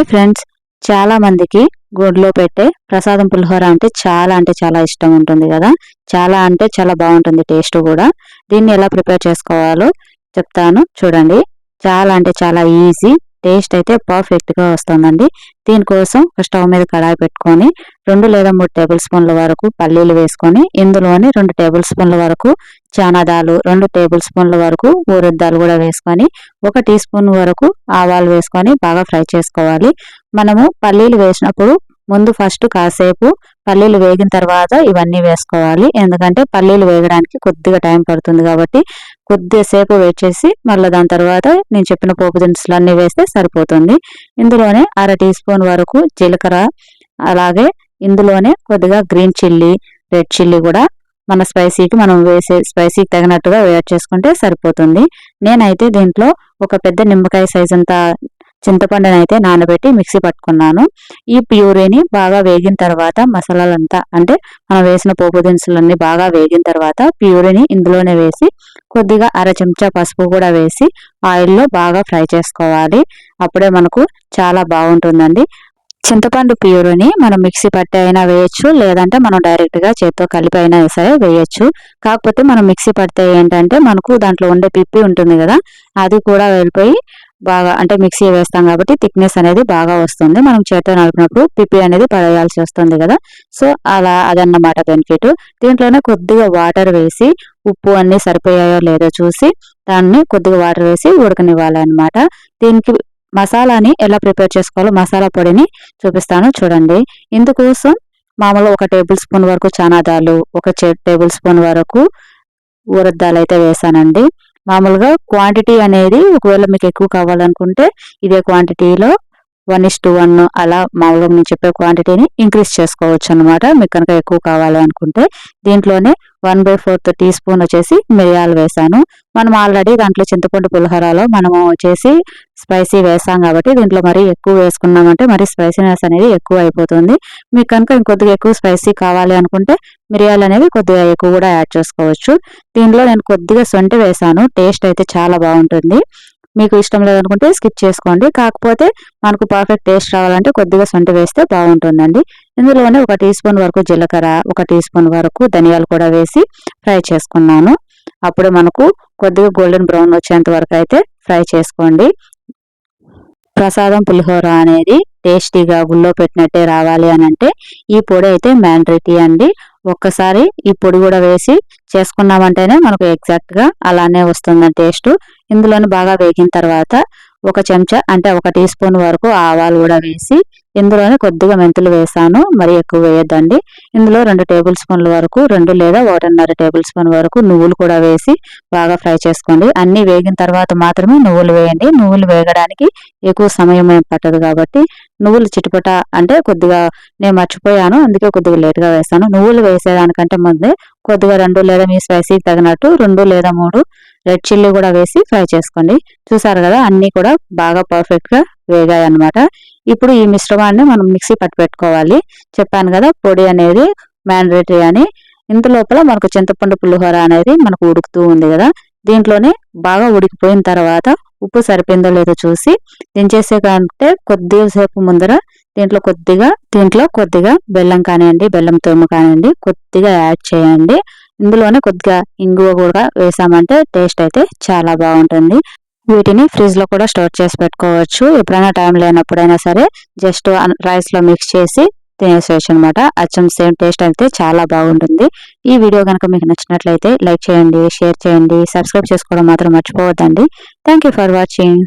Hi friends, చాలా మందికి గుడిలో పెట్టే ప్రసాదం పులిహోర అంటే చాలా ఇష్టం ఉంటుంది కదా. చాలా అంటే చాలా బాగుంటుంది టేస్ట్ కూడా. దీన్ని ఎలా ప్రిపేర్ చేసుకోవాలో చెప్తాను చూడండి. చాలా అంటే చాలా ఈజీ, టేస్ట్ అయితే పర్ఫెక్ట్ గా వస్తుందండి. దీనికోసం స్టవ్ మీద కడాయి పెట్టుకొని 2 లేదా 3 టేబుల్ స్పూన్ల వరకు పల్లీలు వేసుకొని, ఇందులోని 2 టేబుల్ స్పూన్ల వరకు చనాదాలు, 2 టేబుల్ స్పూన్ల వరకు ఊరద్దాలు కూడా వేసుకొని, 1 టీ స్పూన్ వరకు ఆవాలు వేసుకొని బాగా ఫ్రై చేసుకోవాలి. మనము పల్లీలు వేసినప్పుడు ముందు ఫస్ట్ కాసేపు పల్లీలు వేగిన తర్వాత ఇవన్నీ వేసుకోవాలి. ఎందుకంటే పల్లీలు వేగడానికి కొద్దిగా టైం పడుతుంది కాబట్టి కొద్దిసేపు వెయిట్ చేసి మళ్ళీ దాని తర్వాత నేను చెప్పిన పోపు దినుసులు అన్నీ వేస్తే సరిపోతుంది. ఇందులోనే 1/2 టీ స్పూన్ వరకు జీలకర్ర, అలాగే ఇందులోనే కొద్దిగా గ్రీన్ చిల్లీ, రెడ్ చిల్లీ కూడా మన స్పైసీకి మనం వేసే స్పైసీకి తగినట్టుగా వేడ్ చేసుకుంటే సరిపోతుంది. నేనైతే దీంట్లో ఒక పెద్ద నిమ్మకాయ సైజ్ అంతా చింతపండుని అయితే నానబెట్టి మిక్సీ పట్టుకున్నాను. ఈ ప్యూరీని బాగా వేగిన తర్వాత మసాలాలంతా అంటే మనం వేసిన పోపు దినుసులన్నీ బాగా వేగిన తర్వాత ప్యూరీని ఇందులోనే వేసి కొద్దిగా 1/2 చెంచా పసుపు కూడా వేసి ఆయిల్లో బాగా ఫ్రై చేసుకోవాలి. అప్పుడే మనకు చాలా బాగుంటుందండి. చింతపండు ప్యూరీని మనం మిక్సీ పట్టి అయినా వేయచ్చు, లేదంటే మనం డైరెక్ట్గా చేత్తో కలిపి అయినా సరే వేయచ్చు. కాకపోతే మనం మిక్సీ పడితే ఏంటంటే మనకు దాంట్లో ఉండే పిప్పి ఉంటుంది కదా, అది కూడా వెళ్ళిపోయి బాగా అంటే మిక్సీ వేస్తాం కాబట్టి థిక్నెస్ అనేది బాగా వస్తుంది. మనం చేత్తో నలిపినప్పుడు పిప్పి అనేది పడేయాల్సి వస్తుంది కదా. సో అలా అదన్నమాట బెనిఫిట్. దీంట్లోనే కొద్దిగా వాటర్ వేసి ఉప్పు అన్నీ సరిపోయాయో లేదో చూసి దాన్ని కొద్దిగా వాటర్ వేసి ఉడకనివ్వాలన్నమాట. దీనికి మసాలాని ఎలా ప్రిపేర్ చేసుకోవాలో మసాలా పొడిని చూపిస్తాను చూడండి. ఇందుకోసం మామూలుగా 1 టేబుల్ స్పూన్ వరకు చనాదాలు, 1 టేబుల్ స్పూన్ వరకు ఊరద్దాలు అయితే వేసానండి. మామూలుగా క్వాంటిటీ అనేది ఒకవేళ మీకు ఎక్కువ కావాలనుకుంటే ఇదే క్వాంటిటీలో 1:1 అలా మామూలుగా నేను చెప్పే క్వాంటిటీని ఇంక్రీజ్ చేసుకోవచ్చు అనమాట. మీకు కనుక ఎక్కువ కావాలి అనుకుంటే దీంట్లోనే 1/4 టీ స్పూన్ వచ్చేసి మిరియాలు వేసాను. మనం ఆల్రెడీ దాంట్లో చింతపండు పులిహోరలో మనము వచ్చేసి స్పైసీ వేసాం కాబట్టి దీంట్లో మరీ ఎక్కువ వేసుకున్నామంటే మరి స్పైసీనెస్ అనేది ఎక్కువ అయిపోతుంది. మీకు కనుక ఇంకొద్దిగా ఎక్కువ స్పైసీ కావాలి అనుకుంటే మిరియాలు అనేవి కొద్దిగా ఎక్కువ కూడా యాడ్ చేసుకోవచ్చు. దీంట్లో నేను కొద్దిగా సొంటి వేసాను. టేస్ట్ అయితే చాలా బాగుంటుంది. మీకు ఇష్టం లేదనుకుంటే స్కిప్ చేసుకోండి. కాకపోతే మనకు పర్ఫెక్ట్ టేస్ట్ రావాలంటే కొద్దిగా సొంటి వేస్తే బాగుంటుందండి. ఇందులోనే 1 టీ స్పూన్ వరకు జీలకర్ర, 1 టీ స్పూన్ వరకు ధనియాలు కూడా వేసి ఫ్రై చేసుకున్నాను. అప్పుడు మనకు కొద్దిగా గోల్డెన్ బ్రౌన్ వచ్చేంత వరకు అయితే ఫ్రై చేసుకోండి. ప్రసాదం పులిహోర అనేది టేస్టీగా గుళ్ళో పెట్టినట్టే రావాలి అని అంటే ఈ పొడి అయితే మ్యాండేటరీ అండి. ఒక్కసారి ఈ పొడి కూడా వేసి చేసుకున్నామంటేనే మనకు ఎగ్జాక్ట్ గా అలానే వస్తుంది టేస్ట్. ఇందులోని బాగా వేగిన తర్వాత 1 చెంచా అంటే 1 టీ స్పూన్ వరకు ఆవాలు కూడా వేసి ఇందులోనే కొద్దిగా మెంతులు వేసాను, మరి ఎక్కువ వేయద్దండి. ఇందులో 2 టేబుల్ స్పూన్ల వరకు 2 లేదా 1.5 టేబుల్ స్పూన్ వరకు నువ్వులు కూడా వేసి బాగా ఫ్రై చేసుకోండి. అన్ని వేగిన తర్వాత మాత్రమే నువ్వులు వేయండి. నువ్వులు వేగడానికి ఎక్కువ సమయం ఏం పట్టదు కాబట్టి నువ్వులు చిటపట అంటే కొద్దిగా నేను మర్చిపోయాను, అందుకే కొద్దిగా లేట్గా వేసాను. నువ్వులు వేసేదానికంటే ముందే కొద్దిగా 2 లేదా మీ స్పైసీకి తగినట్టు 2 లేదా 3 రెడ్ చిల్లీ కూడా వేసి ఫ్రై చేసుకోండి. చూసారు కదా, అన్నీ కూడా బాగా పర్ఫెక్ట్ గా వేగాయి అన్నమాట. ఇప్పుడు ఈ మిశ్రమాన్ని మనం మిక్సీ పట్టి పెట్టుకోవాలి. చెప్పాను కదా పొడి అనేది మ్యాండేటరీ అని. ఇంత లోపల మనకు చింతపండు పులిహోర అనేది మనకు ఉడుకుతూ ఉంది కదా, దీంట్లోనే బాగా ఉడికిపోయిన తర్వాత ఉప్పు సరిపోయిందో లేదో చూసి దించేసే కంటే కొద్దిగా సేపు ముందర దీంట్లో కొద్దిగా బెల్లం కానివ్వండి, బెల్లం తురుము కానివ్వండి కొద్దిగా యాడ్ చేయండి. ఇందులోనే కొద్దిగా ఇంగువ కూడా వేసామంటే టేస్ట్ అయితే చాలా బాగుంటుంది. వీటిని ఫ్రిడ్జ్ లో కూడా స్టోర్ చేసి పెట్టుకోవచ్చు. ఎప్పుడైనా టైం లేనప్పుడైనా సరే జస్ట్ రైస్ లో మిక్స్ చేసి తినేసేయచ్చు అనమాట. అచ్చం సేమ్ టేస్ట్ అయితే చాలా బాగుంటుంది. ఈ వీడియో కనుక మీకు నచ్చినట్లయితే లైక్ చేయండి, షేర్ చేయండి, సబ్స్క్రైబ్ చేసుకోవడం మాత్రం మర్చిపోవద్దండి. Thank you for watching.